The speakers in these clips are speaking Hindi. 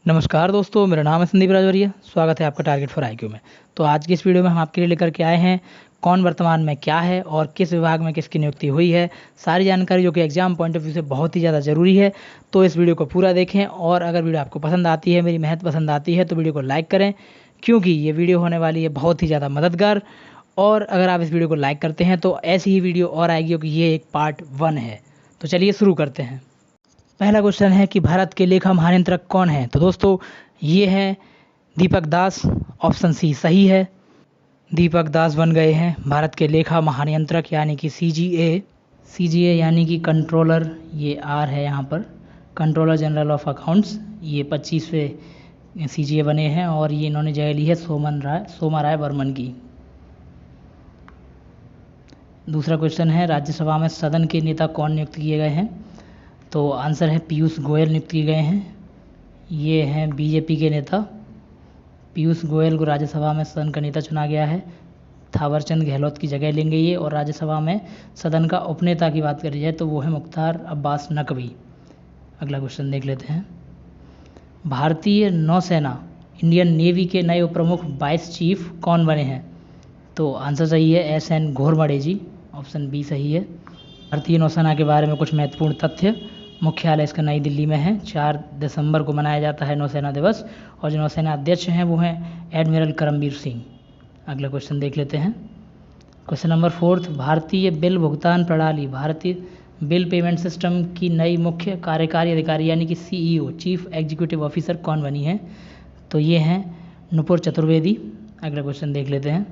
नमस्कार दोस्तों, मेरा नाम है संदीप राजौरिया। स्वागत है आपका टारगेट फॉर आईक्यू में। तो आज की इस वीडियो में हम आपके लिए लेकर के आए हैं कौन वर्तमान में क्या है और किस विभाग में किसकी नियुक्ति हुई है। सारी जानकारी जो कि एग्जाम पॉइंट ऑफ व्यू से बहुत ही ज़्यादा ज़रूरी है। तो इस वीडियो को पूरा देखें और अगर वीडियो आपको पसंद आती है, मेरी मेहनत पसंद आती है, तो वीडियो को लाइक करें, क्योंकि ये वीडियो होने वाली है बहुत ही ज़्यादा मददगार। और अगर आप इस वीडियो को लाइक करते हैं तो ऐसी ही वीडियो और आएगी, क्योंकि ये एक पार्ट 1 है। तो चलिए शुरू करते हैं। पहला क्वेश्चन है कि भारत के लेखा महानियंत्रक कौन है। तो दोस्तों ये है दीपक दास। ऑप्शन सी सही है। दीपक दास बन गए हैं भारत के लेखा महानियंत्रक, यानी कि सीजीए यानी कि कंट्रोलर। ये आर है यहाँ पर, कंट्रोलर जनरल ऑफ अकाउंट्स। ये 25वें सीजीए बने हैं और ये इन्होंने जगह ली है सोमा राय बर्मन की। दूसरा क्वेश्चन है राज्यसभा में सदन के नेता कौन नियुक्त किए गए हैं। तो आंसर है पीयूष गोयल नियुक्त किए गए हैं। ये हैं बीजेपी के नेता। पीयूष गोयल को राज्यसभा में सदन का नेता चुना गया है। थावरचंद गहलोत की जगह लेंगे ये। और राज्यसभा में सदन का उपनेता की बात करी जाए तो वो है मुख्तार अब्बास नकवी। अगला क्वेश्चन देख लेते हैं। भारतीय नौसेना इंडियन नेवी के नए उप प्रमुख वाइस चीफ कौन बने हैं। तो आंसर सही है SN घोरमडे जी। ऑप्शन बी सही है। भारतीय नौसेना के बारे में कुछ महत्वपूर्ण तथ्य। मुख्यालय इसका नई दिल्ली में है। 4 दिसंबर को मनाया जाता है नौसेना दिवस। और जो नौसेना अध्यक्ष हैं वो हैं एडमिरल करमबीर सिंह। अगला क्वेश्चन देख लेते हैं। क्वेश्चन नंबर 4, भारतीय बिल भुगतान प्रणाली भारतीय बिल पेमेंट सिस्टम की नई मुख्य कार्यकारी अधिकारी यानी कि CEO चीफ एग्जीक्यूटिव ऑफिसर कौन बनी है। तो ये हैं नुपुर चतुर्वेदी। अगला क्वेश्चन देख लेते हैं।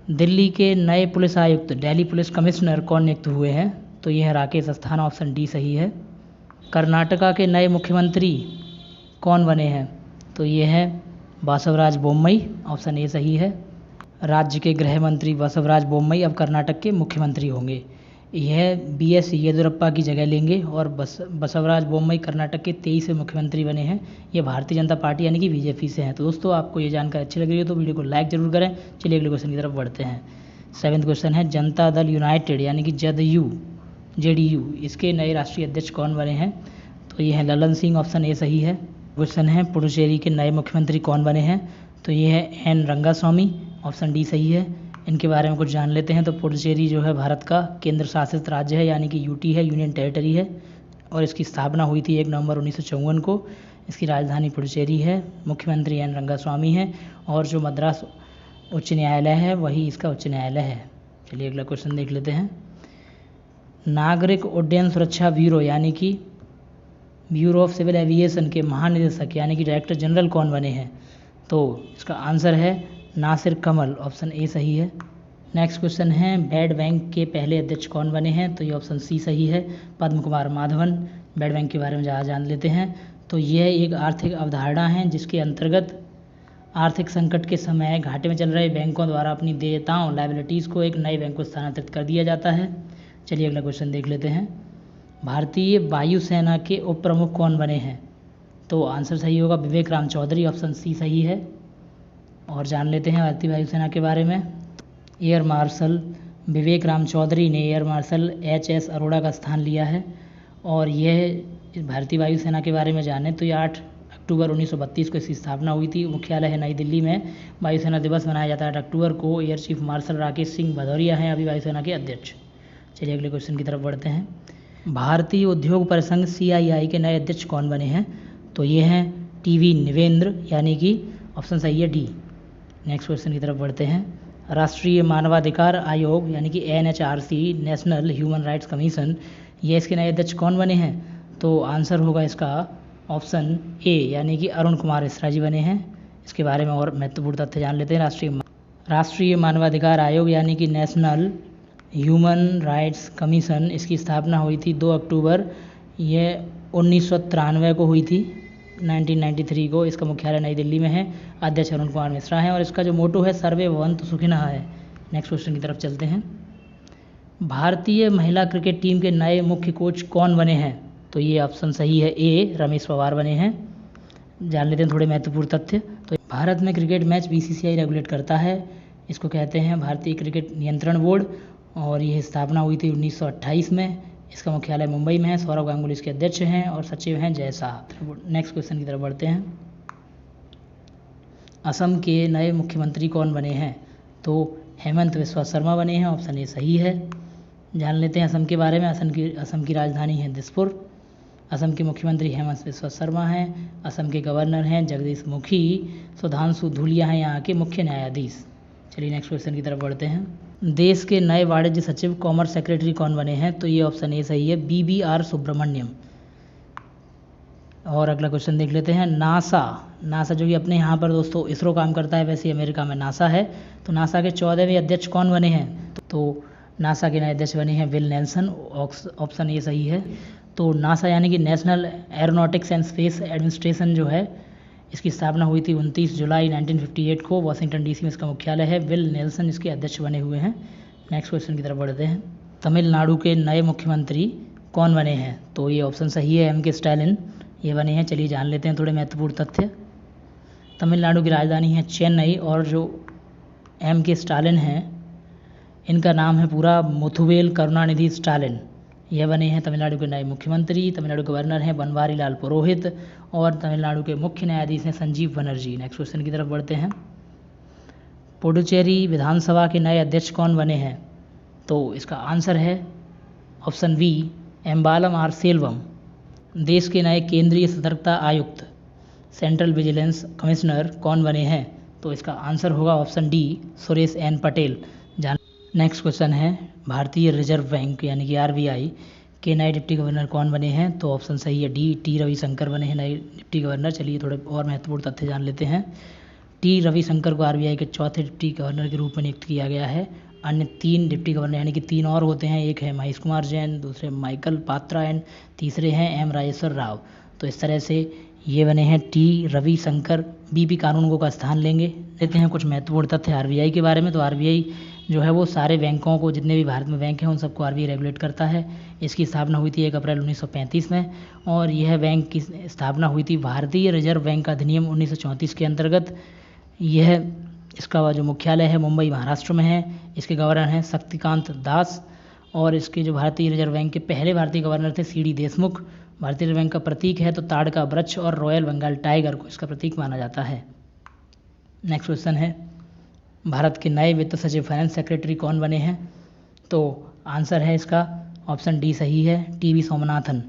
दिल्ली के नए पुलिस आयुक्त दिल्ली पुलिस कमिश्नर कौन नियुक्त हुए हैं। तो यह है राकेश अस्थाना। ऑप्शन डी सही है। कर्नाटका के नए मुख्यमंत्री कौन बने हैं। तो ये है बसवराज बोम्मई। ऑप्शन ए सही है। राज्य के गृह मंत्री बसवराज बोम्मई अब कर्नाटक के मुख्यमंत्री होंगे। यह BS येदियुरप्पा की जगह लेंगे और बसवराज बोम्मई कर्नाटक के 23वें मुख्यमंत्री बने हैं। ये भारतीय जनता पार्टी यानी कि BJP से हैं। तो दोस्तों आपको ये जानकारी अच्छी लग रही हो तो वीडियो को लाइक जरूर करें। चलिए अगले क्वेश्चन की तरफ बढ़ते हैं। 7वां क्वेश्चन है जनता दल यूनाइटेड यानी कि JDU इसके नए राष्ट्रीय अध्यक्ष कौन बने हैं। तो ये हैं ललन सिंह। ऑप्शन ए सही है। क्वेश्चन है पुडुचेरी के नए मुख्यमंत्री कौन बने हैं। तो ये है N रंगास्वामी। ऑप्शन डी सही है। इनके बारे में कुछ जान लेते हैं। तो पुडुचेरी जो है भारत का केंद्र शासित राज्य है, यानी कि UT है, यूनियन टेरिटरी है। और इसकी स्थापना हुई थी 1 नवंबर 1954 को। इसकी राजधानी पुडुचेरी है। मुख्यमंत्री N रंगास्वामी हैं। और जो मद्रास उच्च न्यायालय है वही इसका उच्च न्यायालय है। चलिए अगला क्वेश्चन देख लेते हैं। नागरिक उड्डयन सुरक्षा ब्यूरो यानी कि ब्यूरो ऑफ सिविल एविएशन के महानिदेशक यानी कि डायरेक्टर जनरल कौन बने हैं। तो इसका आंसर है नासिर कमल। ऑप्शन ए सही है। नेक्स्ट क्वेश्चन है बैड बैंक के पहले अध्यक्ष कौन बने हैं। तो ये ऑप्शन सी सही है, पद्म कुमार माधवन। बैड बैंक के बारे में ज़्यादा जान लेते हैं। तो यह एक आर्थिक अवधारणा है जिसके अंतर्गत आर्थिक संकट के समय घाटे में चल रहे बैंकों द्वारा अपनी देयताओं लाइबिलिटीज़ को एक नए बैंक को स्थानांतरित कर दिया जाता है। चलिए अगला क्वेश्चन देख लेते हैं। भारतीय वायुसेना के उप प्रमुख कौन बने हैं। तो आंसर सही होगा विवेक राम चौधरी। ऑप्शन सी सही है। और जान लेते हैं भारतीय वायुसेना के बारे में। एयर मार्शल विवेक राम चौधरी ने एयर मार्शल HS अरोड़ा का स्थान लिया है। और यह भारतीय वायुसेना के बारे में जाने तो ये 8 अक्टूबर 1932 को इसकी स्थापना हुई थी। मुख्यालय है नई दिल्ली में। वायुसेना दिवस मनाया जाता है 8 अक्टूबर को। Air chief marshal Rakesh Singh Bhadauria हैं अभी वायुसेना के अध्यक्ष। चलिए अगले क्वेश्चन की तरफ बढ़ते हैं। भारतीय उद्योग परिसंघ CII के नए अध्यक्ष कौन बने हैं। तो ये हैं TV निवेंद्र यानी कि ऑप्शन सही है डी। नेक्स्ट क्वेश्चन की तरफ बढ़ते हैं। राष्ट्रीय मानवाधिकार आयोग यानी कि NHRC national human rights commission, ये इसके नए अध्यक्ष कौन बने हैं। तो आंसर होगा इसका ऑप्शन ए यानी कि अरुण कुमार मिश्रा जी बने हैं। इसके बारे में और महत्वपूर्ण तथ्य जान लेते हैं। राष्ट्रीय मानवाधिकार आयोग यानी कि नेशनल ह्यूमन राइट्स कमीशन, इसकी स्थापना हुई थी 2 अक्टूबर ये 1993 को हुई थी, 1993 को। इसका मुख्यालय नई दिल्ली में है। अध्यक्ष अरुण कुमार मिश्रा हैं। और इसका जो मोटो है सर्वे भवन्तु सुखिनः है। नेक्स्ट क्वेश्चन की तरफ चलते हैं। भारतीय महिला क्रिकेट टीम के नए मुख्य कोच कौन बने हैं। तो ये ऑप्शन सही है ए रमेश पवार बने हैं। जान लेते हैं थोड़े महत्वपूर्ण तथ्य। तो भारत में क्रिकेट मैच BCCI रेगुलेट करता है। इसको कहते हैं भारतीय क्रिकेट नियंत्रण बोर्ड। और यह स्थापना हुई थी 1928 में। इसका मुख्यालय मुंबई में है। सौरव गांगुली इसके अध्यक्ष हैं और सचिव हैं जय शाह। नेक्स्ट क्वेश्चन की तरफ बढ़ते हैं। असम के नए मुख्यमंत्री कौन बने हैं? तो हेमंत बिस्वा शर्मा बने हैं, ऑप्शन ए सही है। जान लेते हैं असम के बारे में। असम की राजधानी है दिसपुर। असम के मुख्यमंत्री हेमंत बिस्वा शर्मा हैं। असम के गवर्नर हैं जगदीश मुखी। सुधांशु धूलिया हैं यहाँ के मुख्य न्यायाधीश। चलिए नेक्स्ट क्वेश्चन की तरफ बढ़ते हैं। देश के नए वाणिज्य सचिव कॉमर्स सेक्रेटरी कौन बने हैं? तो ये ऑप्शन ए सही है, BBR सुब्रमण्यम। और अगला क्वेश्चन देख लेते हैं। नासा जो कि अपने यहाँ पर दोस्तों इसरो काम करता है, वैसे अमेरिका में नासा है। तो नासा के 14वें अध्यक्ष कौन बने हैं? तो नासा के नए अध्यक्ष बने हैं विल नेल्सन, ऑप्शन ए सही है। तो नासा यानी कि national aeronautics and space administration जो है, इसकी स्थापना हुई थी 29 जुलाई 1958 को वाशिंगटन DC में इसका मुख्यालय है। विल नेल्सन इसके अध्यक्ष बने हुए हैं। नेक्स्ट क्वेश्चन की तरफ बढ़ते हैं। तमिलनाडु के नए मुख्यमंत्री कौन बने हैं? तो ये ऑप्शन सही है, M.K. स्टालिन ये बने हैं। चलिए जान लेते हैं थोड़े महत्वपूर्ण तथ्य। तमिलनाडु की राजधानी है चेन्नई और जो M.K. स्टालिन हैं इनका नाम है पूरा मुथुवेल करुणानिधि स्टालिन। यह बने हैं तमिलनाडु के नए मुख्यमंत्री। तमिलनाडु गवर्नर हैं बनवारी लाल पुरोहित और तमिलनाडु के मुख्य न्यायाधीश हैं संजीव बनर्जी। नेक्स्ट क्वेश्चन की तरफ बढ़ते हैं। पुडुचेरी विधानसभा के नए अध्यक्ष कौन बने हैं? तो इसका आंसर है ऑप्शन बी, एम्बालम आर सेल्वम। देश के नए केंद्रीय सतर्कता आयुक्त सेंट्रल विजिलेंस कमिश्नर कौन बने हैं? तो इसका आंसर होगा option D, Suresh N Patel. Next question है। भारतीय रिजर्व बैंक यानी कि RBI के नए डिप्टी गवर्नर कौन बने हैं? तो ऑप्शन सही है डी, T रविशंकर बने हैं नए डिप्टी गवर्नर। चलिए थोड़े और महत्वपूर्ण तथ्य जान लेते हैं। T रविशंकर को RBI के चौथे डिप्टी गवर्नर के रूप में नियुक्त किया गया है। अन्य 3 डिप्टी गवर्नर यानी कि 3 और होते हैं, एक है महेश कुमार जैन, दूसरे माइकल पात्रा एंड तीसरे हैं M राजेश्वर राव। तो इस तरह से ये बने हैं T रविशंकर, BP कानूनगो का स्थान लेंगे। लेते हैं कुछ महत्वपूर्ण तथ्य RBI के बारे में। तो RBI जो है वो सारे बैंकों को, जितने भी भारत में बैंक हैं उन सबको RBI रेगुलेट करता है। इसकी स्थापना हुई थी 1 अप्रैल 1935 में और यह बैंक की स्थापना हुई थी भारतीय रिजर्व बैंक अधिनियम 1934 के अंतर्गत। यह इसका जो मुख्यालय है मुंबई महाराष्ट्र में है। इसके गवर्नर हैं शक्तिकांत दास और इसके जो भारतीय रिजर्व बैंक के पहले भारतीय गवर्नर थे CD देशमुख। भारतीय रिजर्व बैंक का प्रतीक है तो ताड़ का वृक्ष और रॉयल बंगाल टाइगर को इसका प्रतीक माना जाता है। नेक्स्ट क्वेश्चन है। भारत के नए वित्त सचिव फाइनेंस सेक्रेटरी कौन बने हैं? तो आंसर है इसका ऑप्शन डी सही है, TV सोमनाथन।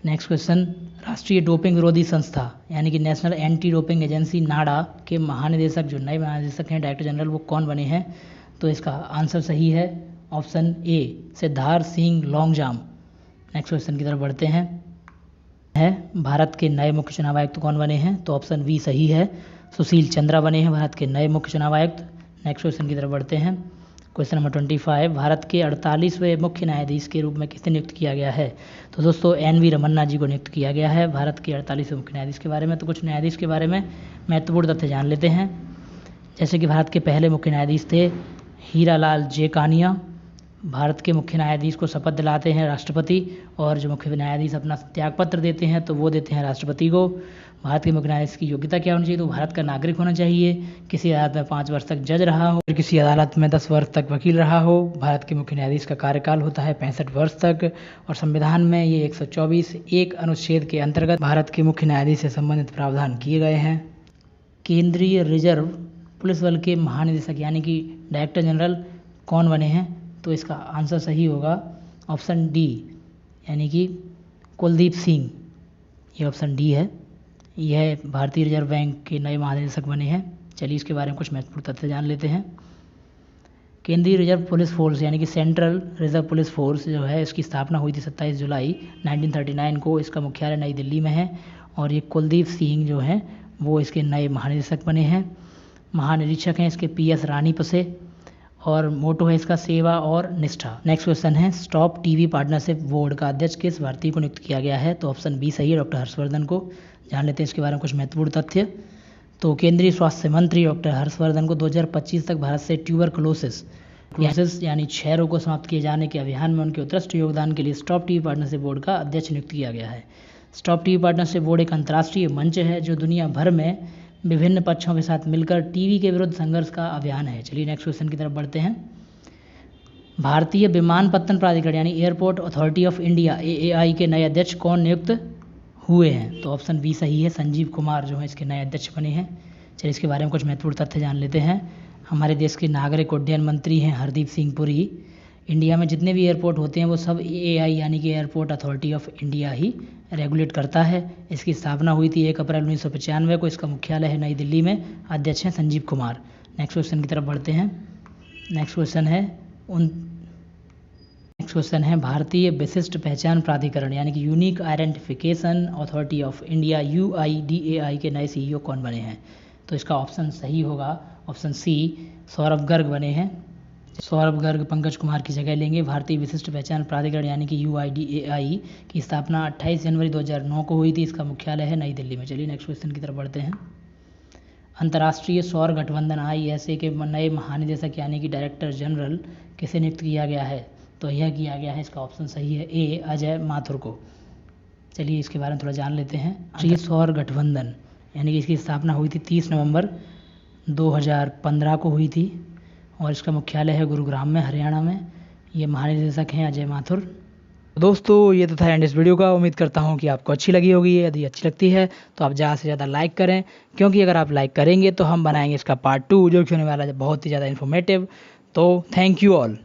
Next question. राष्ट्रीय डोपिंग विरोधी संस्था यानी कि national anti doping agency NADA के महानिदेशक, जो नए महानिदेशक हैं डायरेक्टर जनरल, वो कौन बने हैं? तो इसका आंसर सही है option A, Siddharth Singh Longjam. Next question की तरफ बढ़ते हैं। भारत के नए मुख्य चुनाव आयुक्त कौन बने हैं? तो ऑप्शन बी सही है, सुशील चंद्रा बने हैं भारत के नए मुख्य चुनाव आयुक्त। नेक्स्ट क्वेश्चन की तरफ बढ़ते हैं। Question number 25। भारत के 48वें मुख्य न्यायाधीश के रूप में किसे नियुक्त किया गया है? तो दोस्तों NV रमन्ना जी को नियुक्त किया गया है भारत के 48वें मुख्य न्यायाधीश के बारे में। तो कुछ न्यायाधीश के बारे में महत्वपूर्ण तथ्य जान लेते हैं। जैसे कि भारत के पहले मुख्य न्यायाधीश थे हीरालाल जेकानिया। भारत के मुख्य न्यायाधीश को शपथ दिलाते हैं राष्ट्रपति और जो मुख्य न्यायाधीश अपना त्यागपत्र देते हैं तो वो देते हैं राष्ट्रपति को। भारत के मुख्य न्यायाधीश की योग्यता क्या होनी चाहिए? तो भारत का नागरिक होना चाहिए, किसी अदालत में 5 वर्ष तक जज रहा हो, फिर किसी अदालत में 10 वर्ष तक वकील रहा हो। भारत के मुख्य न्यायाधीश का कार्यकाल होता है 65 वर्ष तक और संविधान में ये 124(1) अनुच्छेद के अंतर्गत भारत के मुख्य न्यायाधीश से संबंधित प्रावधान किए गए हैं। केंद्रीय रिजर्व पुलिस बल के महानिदेशक यानी कि डायरेक्टर जनरल कौन बने हैं? तो इसका आंसर सही होगा ऑप्शन डी यानी कि कुलदीप सिंह। ये ऑप्शन डी है। यह भारतीय रिजर्व बैंक के नए महानिदेशक बने हैं। चलिए इसके बारे में कुछ महत्वपूर्ण तथ्य जान लेते हैं। केंद्रीय रिजर्व पुलिस फोर्स यानी कि सेंट्रल रिजर्व पुलिस फोर्स जो है इसकी स्थापना हुई थी 27 जुलाई 1939 को। इसका मुख्यालय नई दिल्ली में है और ये कुलदीप सिंह जो हैं वो इसके नए महानिदेशक बने हैं। महानिरीक्षक हैं इसके PS रानीपसे और मोटो है इसका सेवा और निष्ठा। नेक्स्ट क्वेश्चन है। स्टॉप टीबी पार्टनरशिप बोर्ड का अध्यक्ष किस भारतीय को नियुक्त किया गया है? तो ऑप्शन बी सही है, डॉक्टर हर्षवर्धन को। जान लेते हैं इसके बारे में कुछ महत्वपूर्ण तथ्य। तो केंद्रीय स्वास्थ्य मंत्री डॉक्टर हर्षवर्धन को 2025 तक भारत से ट्यूबरकुलोसिस यानी क्षय रोग को समाप्त किए जाने के अभियान में उनके उत्कृष्ट योगदान के लिए स्टॉप टीबी पार्टनरशिप बोर्ड का अध्यक्ष नियुक्त किया गया है। स्टॉप टीबी पार्टनरशिप बोर्ड एक अंतर्राष्ट्रीय मंच है जो दुनिया भर में विभिन्न पक्षों के साथ मिलकर टीबी के विरुद्ध संघर्ष का अभियान है। चलिए नेक्स्ट क्वेश्चन की तरफ बढ़ते हैं। भारतीय विमानपत्तन प्राधिकरण यानी airport authority of India AAI के नए अध्यक्ष कौन नियुक्त हुए हैं? तो ऑप्शन बी सही है, संजीव कुमार जो है इसके नए अध्यक्ष बने हैं। चलिए इसके बारे में कुछ महत्वपूर्ण तथ्य जान लेते हैं। हमारे देश के नागरिक उड्डयन मंत्री हैं हरदीप सिंह पुरी। इंडिया में जितने भी एयरपोर्ट होते हैं वो सब AAI यानी कि airport authority of India he regulate करता है। इसकी स्थापना हुई थी 1 अप्रैल 1995 को। इसका मुख्यालय है नई दिल्ली में। अध्यक्ष हैं संजीव कुमार। नेक्स्ट क्वेश्चन की तरफ बढ़ते हैं। नेक्स्ट क्वेश्चन है भारतीय विशिष्ट पहचान प्राधिकरण यानी कि unique identification authority of India UIDAI के नए CEO कौन बने हैं? तो इसका ऑप्शन सही होगा ऑप्शन सी, सौरभ गर्ग बने हैं। सौरभ गर्ग पंकज कुमार की जगह लेंगे। भारतीय विशिष्ट पहचान प्राधिकरण यानी कि UIDAI की स्थापना 28 जनवरी 2009 को हुई थी। इसका मुख्यालय है नई दिल्ली में। चलिए नेक्स्ट क्वेश्चन की तरफ बढ़ते हैं। अंतर्राष्ट्रीय सौर गठबंधन ISA के नए महानिदेशक यानी कि डायरेक्टर जनरल किसे नियुक्त किया गया है? तो यह किया गया है, इसका ऑप्शन सही है ए, अजय माथुर को। चलिए इसके बारे में थोड़ा जान लेते हैं। राष्ट्रीय सौर गठबंधन यानी कि इसकी स्थापना हुई थी 30 नवंबर 2015 को हुई थी और इसका मुख्यालय है गुरुग्राम में, हरियाणा में। ये महानिदेशक हैं अजय माथुर। दोस्तों ये तो था एंड इस वीडियो का। उम्मीद करता हूँ कि आपको अच्छी लगी होगी। यदि अच्छी लगती है तो आप ज़्यादा से ज़्यादा लाइक करें, क्योंकि अगर आप लाइक करेंगे तो हम बनाएंगे इसका पार्ट 2 जो कि होने वाला है बहुत ही ज़्यादा इन्फॉर्मेटिव। तो थैंक यू ऑल।